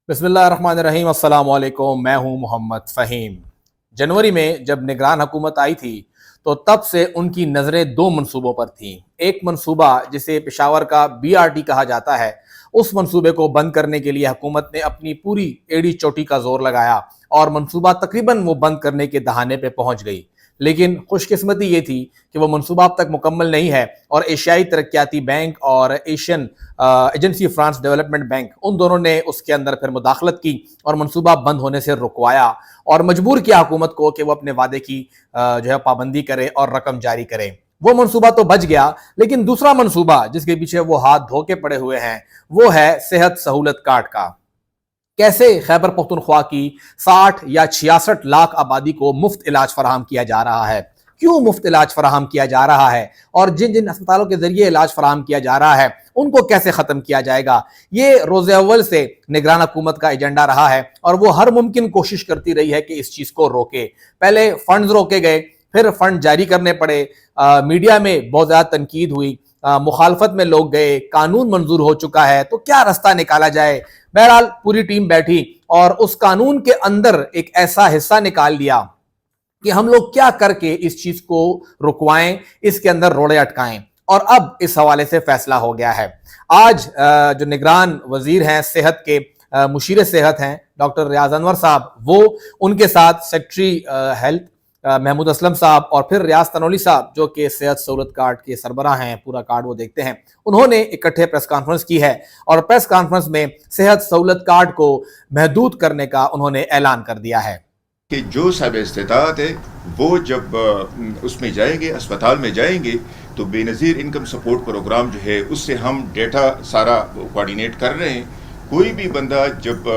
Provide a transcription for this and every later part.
بسم اللہ الرحمن الرحیم۔ السلام علیکم، میں ہوں محمد فہیم۔ جنوری میں جب نگران حکومت آئی تھی تو تب سے ان کی نظریں دو منصوبوں پر تھیں۔ ایک منصوبہ جسے پشاور کا BRT کہا جاتا ہے، اس منصوبے کو بند کرنے کے لیے حکومت نے اپنی پوری ایڑی چوٹی کا زور لگایا اور منصوبہ تقریباً وہ بند کرنے کے دہانے پہ پہنچ گئی۔ لیکن خوش قسمتی یہ تھی کہ وہ منصوبہ اب تک مکمل نہیں ہے اور ایشیائی ترقیاتی بینک اور Asian agency France development bank, ان دونوں نے اس کے اندر پھر مداخلت کی اور منصوبہ بند ہونے سے رکوایا اور مجبور کیا حکومت کو کہ وہ اپنے وعدے کی پابندی کرے اور رقم جاری کرے۔ وہ منصوبہ تو بچ گیا، لیکن دوسرا منصوبہ جس کے پیچھے وہ ہاتھ دھو کے پڑے ہوئے ہیں وہ ہے صحت سہولت کارڈ کا۔ کیسے خیبر پختونخوا کی 60 یا 66 لاکھ آبادی کو مفت علاج فراہم کیا جا رہا ہے؟ کیوں مفت علاج فراہم کیا جا رہا ہے؟ اور جن جن اسپتالوں کے ذریعے علاج فراہم کیا جا رہا ہے ان کو کیسے ختم کیا جائے گا؟ یہ روز اول سے نگران حکومت کا ایجنڈا رہا ہے اور وہ ہر ممکن کوشش کرتی رہی ہے کہ اس چیز کو روکے۔ پہلے فنڈز روکے گئے، پھر فنڈ جاری کرنے پڑے، میڈیا میں بہت زیادہ تنقید ہوئی، مخالفت میں لوگ گئے، قانون منظور ہو چکا ہے تو کیا رستہ نکالا جائے؟ بہرحال پوری ٹیم بیٹھی اور اس قانون کے اندر ایک ایسا حصہ نکال لیا کہ ہم لوگ کیا کر کے اس چیز کو رکوائیں، اس کے اندر روڑے اٹکائیں، اور اب اس حوالے سے فیصلہ ہو گیا ہے۔ آج جو نگران وزیر ہیں صحت کے، مشیر صحت ہیں ڈاکٹر ریاض انور صاحب، وہ ان کے ساتھ سیکٹری ہیلتھ محمود اسلم صاحب اور پھر ریاض تنولی صاحب جو کہ صحت سہولت کارڈ کے سربراہ ہیں، پورا کارڈ وہ دیکھتے ہیں، انہوں نے اکٹھے پریس کانفرنس کی ہے اور پریس کانفرنس میں صحت سہولت کارڈ کو محدود کرنے کا انہوں نے اعلان کر دیا ہے کہ جو صاحب استطاعت ہے وہ جب اس میں جائیں گے، اسپتال میں جائیں گے، تو بے نظیر انکم سپورٹ پروگرام جو ہے اس سے ہم ڈیٹا سارا کوارڈینیٹ کر رہے ہیں۔ کوئی بھی بندہ جب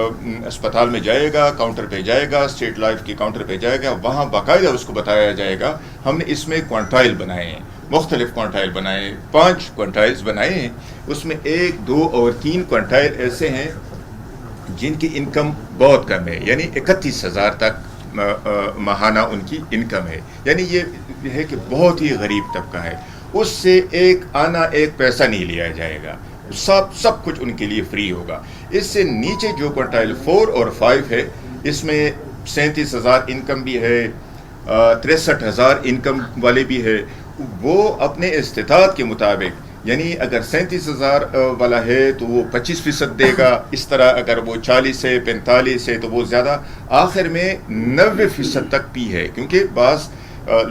اسپتال میں جائے گا، کاؤنٹر پہ جائے گا، اسٹیٹ لائف کے کاؤنٹر پہ جائے گا، وہاں باقاعدہ اس کو بتایا جائے گا۔ ہم نے اس میں کوانٹائل بنائے ہیں، مختلف کوانٹائل بنائے ہیں، 5 کوانٹائلز بنائے ہیں۔ اس میں 1، 2 اور 3 کوانٹائل ایسے ہیں جن کی انکم بہت کم ہے، یعنی 31,000 تک ماہانہ ان کی انکم ہے، یعنی یہ ہے کہ بہت ہی غریب طبقہ ہے۔ اس سے ایک آنا ایک پیسہ نہیں لیا جائے گا، سب کچھ ان کے لیے فری ہوگا۔ اس سے نیچے جو کوانٹائل 4 اور 5 ہے، اس میں 37,000 انکم بھی ہے، 63,000 انکم والے بھی ہے۔ وہ اپنے استطاعت کے مطابق، یعنی اگر 37,000 والا ہے تو وہ 25% دے گا، اس طرح اگر وہ 40 ہے، 45 ہے تو وہ زیادہ، آخر میں 90% تک بھی ہے، کیونکہ بعض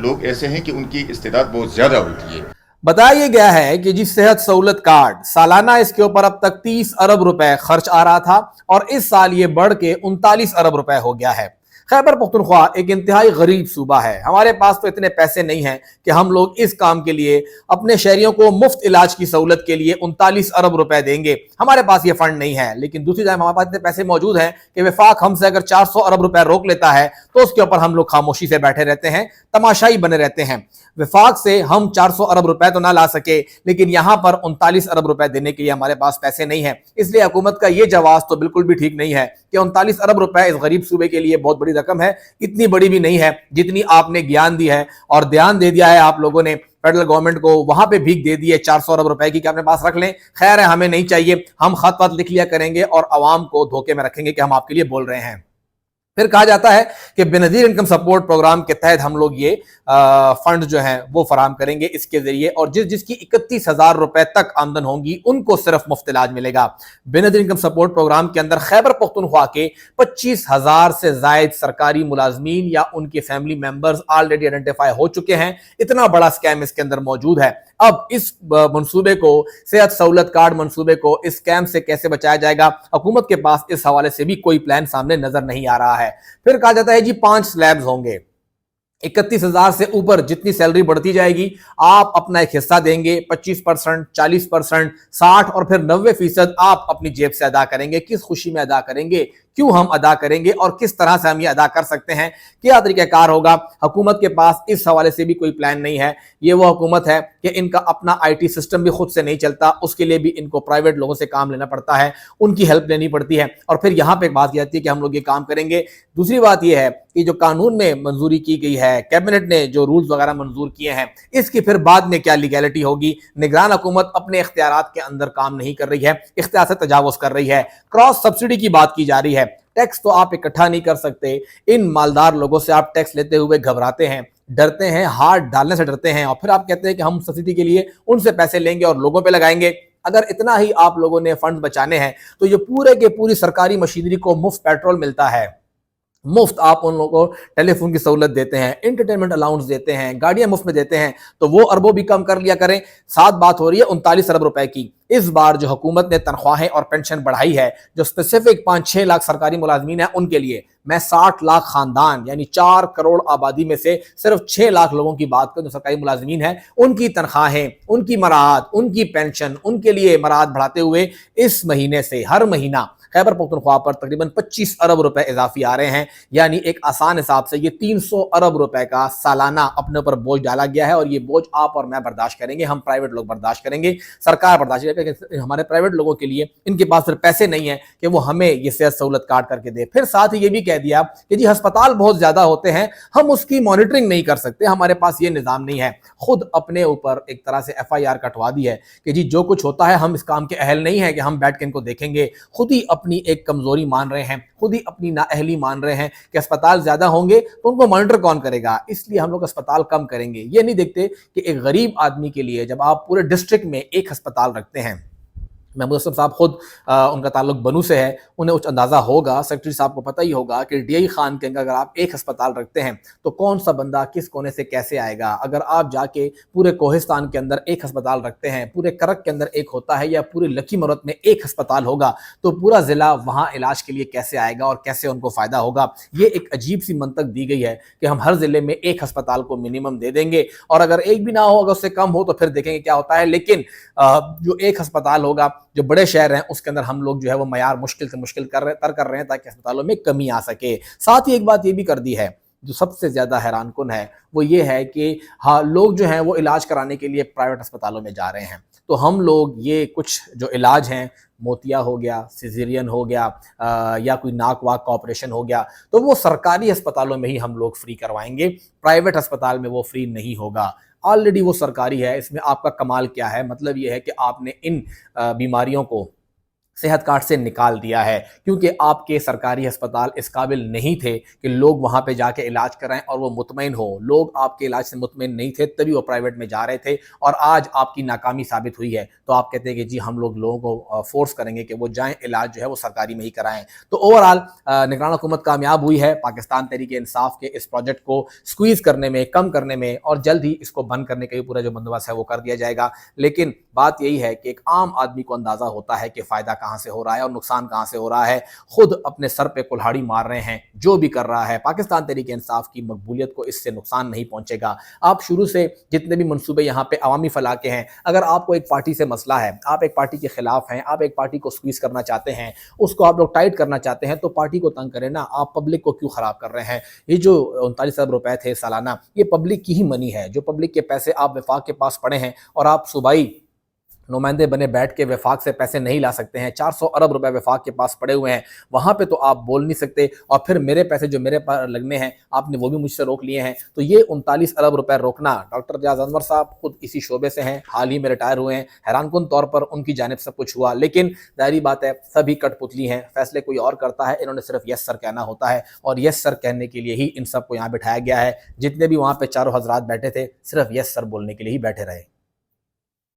لوگ ایسے ہیں کہ ان کی استطاعت بہت زیادہ ہوتی ہے۔ بتایا گیا ہے کہ جس صحت سہولت کارڈ سالانہ اس کے اوپر اب تک 30 ارب روپے خرچ آ رہا تھا اور اس سال یہ بڑھ کے 39 ارب روپے ہو گیا ہے۔ خیبر پختونخوا ایک انتہائی غریب صوبہ ہے، ہمارے پاس تو اتنے پیسے نہیں ہیں کہ ہم لوگ اس کام کے لیے اپنے شہریوں کو مفت علاج کی سہولت کے لیے 39 ارب روپے دیں گے، ہمارے پاس یہ فنڈ نہیں ہے۔ لیکن دوسری جانب ہمارے پاس اتنے پیسے موجود ہیں کہ وفاق ہم سے اگر 400 ارب روپے روک لیتا ہے تو اس کے اوپر ہم لوگ خاموشی سے بیٹھے رہتے ہیں، تماشائی بنے رہتے ہیں۔ وفاق سے ہم 400 ارب روپے تو نہ لا سکے، لیکن یہاں پر 39 ارب روپے دینے کے لیے ہمارے پاس پیسے نہیں ہیں۔ اس لیے حکومت کا یہ جواز تو بالکل بھی ٹھیک نہیں ہے کہ 39 ارب روپے اس غریب صوبے کے لیے بہت بڑی رقم ہے، اتنی بڑی بھی نہیں ہے جتنی آپ نے گیان دی ہے اور دھیان دے دیا ہے آپ لوگوں نے فیڈرل گورنمنٹ کو، وہاں پہ بھیک دے دی ہے 400 ارب روپے کی کہ اپنے پاس رکھ لیں۔ خیر ہے، ہمیں نہیں چاہیے، ہم خط وط لکھ لیا کریں گے اور عوام کو دھوکے میں رکھیں گے کہ ہم آپ کے لیے بول رہے ہیں۔ پھر کہا جاتا ہے کہ بے نظیر انکم سپورٹ پروگرام کے تحت ہم لوگ یہ فنڈ جو ہیں وہ فراہم کریں گے اس کے ذریعے، اور جس کی 31,000 روپے تک آمدن ہوں گی ان کو صرف مفت علاج ملے گا۔ بے نظیر انکم سپورٹ پروگرام کے اندر خیبر پختونخوا کے 25,000 سے زائد سرکاری ملازمین یا ان کے فیملی ممبرز آلریڈی آئیڈینٹیفائی ہو چکے ہیں۔ اتنا بڑا سکیم اس کے اندر موجود ہے۔ اب اس منصوبے کو، صحت سہولت کارڈ منصوبے کو اس سکیم سے کیسے بچایا جائے گا؟ حکومت کے پاس اس حوالے سے بھی کوئی پلان سامنے نظر نہیں آ رہا ہے۔ پھر کہا جاتا ہے جی 5 سلیبز ہوں گے، 31,000 سے اوپر جتنی سیلری بڑھتی جائے گی آپ اپنا ایک حصہ دیں گے، 25%، 40%، 60 اور پھر 90% آپ اپنی جیب سے ادا کریں گے۔ کس خوشی میں ادا کریں گے؟ क्यों हम अदा करेंगे और किस तरह से हम ये अदा कर सकते हैं, क्या तरीका कार होगा। हुकूमत के पास इस हवाले से भी कोई प्लान नहीं है। ये वो हुकूमत है कि इनका अपना IT सिस्टम भी खुद से नहीं चलता, उसके लिए भी इनको प्राइवेट लोगों से काम लेना पड़ता है, उनकी हेल्प लेनी पड़ती है, और फिर यहाँ पे एक बात की जाती है कि हम लोग ये काम करेंगे। दूसरी बात ये है कि जो कानून में मंजूरी की गई है, कैबिनेट ने जो रूल्स वगैरह मंजूर किए हैं, इसकी फिर बाद में क्या लीगैलिटी होगी। निगरान हुकूमत अपने इख्तियारात के अंदर काम नहीं कर रही है, इख्तियार से तजावुज़ कर रही है। क्रॉस सब्सिडी की बात की जा रही है। टैक्स तो आप इकट्ठा नहीं कर सकते, इन मालदार लोगों से आप टैक्स लेते हुए घबराते हैं, डरते हैं, हाथ डालने से डरते हैं, और फिर आप कहते हैं कि हम सब्सिडी के लिए उनसे पैसे लेंगे और लोगों पे लगाएंगे। अगर इतना ही आप लोगों ने फंड बचाने हैं तो ये पूरे के पूरी सरकारी मशीनरी को मुफ्त पेट्रोल मिलता है, मुफ्त आप उन लोगों को टेलीफोन की सहूलत देते हैं, एंटरटेनमेंट अलाउंस देते हैं, गाड़ियां मुफ्त में देते हैं, तो वो अरबों भी कम कर लिया करें। साथ बात हो रही है 39 अरब रुपए की। इस बार जो हुकूमत ने तनख्वाहें और पेंशन बढ़ाई है, जो स्पेसिफिक 5-6 लाख सरकारी मुलाजमीन है उनके लिए, मैं 60 लाख खानदान यानी 4 करोड़ आबादी में से सिर्फ 6 लाख लोगों की बात करूं जो सरकारी मुलाजमीन है, उनकी तनख्वाहें, उनकी मराहत, उनकी पेंशन, उनके लिए मराहत बढ़ाते हुए इस महीने से हर महीना खैबर पख्तूनख्वा पर तकरीबन 25 अरब रुपए इजाफी आ रहे हैं। यानी एक आसान हिसाब से ये 300 अरब रुपए का सालाना अपने ऊपर बोझ डाला गया है, और ये बोझ आप और मैं बर्दाश्त करेंगे, हम प्राइवेट लोग बर्दाश्त करेंगे, सरकार बर्दाश्त करेगी। हमारे प्राइवेट लोगों के लिए इनके पास फिर पैसे नहीं है कि वो हमें ये सेहत सहूलत काट करके दे। फिर साथ ही ये भी कह दिया कि जी अस्पताल बहुत ज्यादा होते हैं, हम उसकी मॉनिटरिंग नहीं कर सकते, हमारे पास ये निज़ाम नहीं है। खुद अपने ऊपर एक तरह से FIR कटवा दी है कि जी जो कुछ होता है हम इस काम के अहल नहीं है कि हम बैठ के इनको देखेंगे। खुद ही अपनी एक कमजोरी मान रहे हैं, खुद ही अपनी नाअहली मान रहे हैं कि अस्पताल ज्यादा होंगे तो उनको मॉनिटर कौन करेगा, इसलिए हम लोग अस्पताल कम करेंगे। ये नहीं देखते कि एक गरीब आदमी के लिए जब आप पूरे डिस्ट्रिक्ट में एक अस्पताल रखते हैं, महमूद असलम साहब खुद उनका ताल्लुक बनू से है, उन्हें कुछ अंदाज़ा होगा, सेक्रेटरी साहब को पता ही होगा कि DI खान के अगर आप एक अस्पताल रखते हैं तो कौन सा बंदा किस कोने से कैसे आएगा। अगर आप जाके पूरे कोहिस्तान के अंदर एक अस्पताल रखते हैं, पूरे करक के अंदर एक होता है, या पूरे लकी मरत में एक अस्पताल होगा, तो पूरा ज़िला वहाँ इलाज के लिए कैसे आएगा और कैसे उनको फ़ायदा होगा। ये एक अजीब सी मंतक दी गई है कि हम हर ज़िले में एक अस्पताल को मिनिमम दे देंगे, और अगर एक भी ना हो, अगर उससे कम हो तो फिर देखेंगे क्या होता है। लेकिन जो एक अस्पताल होगा, जो बड़े शहर हैं उसके अंदर हम लोग जो है वो मयार मुश्किल से मुश्किल कर रहे हैं ताकि अस्पतालों में कमी आ सके। साथ ही एक बात ये भी कर दी है जो सबसे ज़्यादा हैरान कुन है, वो ये है कि हाँ लोग जो हैं वो इलाज कराने के लिए प्राइवेट अस्पतालों में जा रहे हैं, तो हम लोग ये कुछ जो इलाज हैं, मोतिया हो गया, सिजेरियन हो गया, या कोई नाक वाक का ऑपरेशन हो गया, तो वो सरकारी अस्पतालों में ही हम लोग फ्री करवाएंगे, प्राइवेट अस्पताल में वो फ्री नहीं होगा। ऑलरेडी वो सरकारी है। इसमें आपका कमाल क्या है, मतलब ये है कि आपने इन बीमारियों को सेहत कार्ड से निकाल दिया है, क्योंकि आपके सरकारी अस्पताल इस काबिल नहीं थे कि लोग वहाँ पे जाके इलाज कराएं और वो मुतमईन हो। लोग आपके इलाज से मुतमईन नहीं थे, तभी वो प्राइवेट में जा रहे थे, और आज आपकी नाकामी साबित हुई है, तो आप कहते हैं कि जी हम लोग लोगों को फोर्स करेंगे कि वो जाएं, इलाज जो है वो सरकारी में ही कराएं। तो ओवरऑल निगरान हुकूमत कामयाब हुई है पाकिस्तान तहरीक इंसाफ के इस प्रोजेक्ट को स्क्वीज़ करने में, कम करने में, और जल्द ही इसको बंद करने का भी पूरा जो बंदोबस्त है वो कर दिया जाएगा। लेकिन बात यही है कि एक आम आदमी को अंदाज़ा होता है कि फ़ायदा कहाँ से हो रहा है और नुकसान कहाँ से हो रहा है। खुद अपने सर पे कुल्हाड़ी मार रहे हैं जो भी कर रहा है। पाकिस्तान तहरीक इंसाफ की मकबूलियत को इससे नुकसान नहीं पहुंचेगा। आप शुरू से जितने भी मंसूबे यहाँ पे अवामी फलाह के हैं, अगर आपको एक पार्टी से मसला है, आप एक पार्टी के खिलाफ हैं, आप एक पार्टी को स्क्वीज करना चाहते हैं, उसको आप लोग टाइट करना चाहते हैं, तो पार्टी को तंग करें ना, आप पब्लिक को क्यों खराब कर रहे हैं। ये जो 39 अरब रुपए थे सालाना, ये पब्लिक की ही मनी है, जो पब्लिक के पैसे आप वफाक के पास पड़े हैं, और आप सूबाई नुमाइंदे बने बैठ के वफाक से पैसे नहीं ला सकते हैं। 400 अरब रुपए वफाक के पास पड़े हुए हैं, वहाँ पे तो आप बोल नहीं सकते, और फिर मेरे पैसे जो मेरे पास लगने हैं आपने वो भी मुझसे रोक लिए हैं। तो ये 39 अरब रुपए रोकना, डॉक्टर रियाज अनवर साहब खुद इसी शोबे से हैं, हाल ही में रिटायर हुए हैं, हैरानकुन तौर पर उनकी जानिब सब कुछ हुआ, लेकिन जाहिर बात है सभी कठपुतली हैं, फैसले कोई और करता है, इन्होंने सिर्फ यस सर कहना होता है, और यस सर कहने के लिए ही इन सबको यहाँ बिठाया गया है। जितने भी वहाँ पे चारों हजरात बैठे थे, सिर्फ यस सर बोलने के लिए ही बैठे रहे।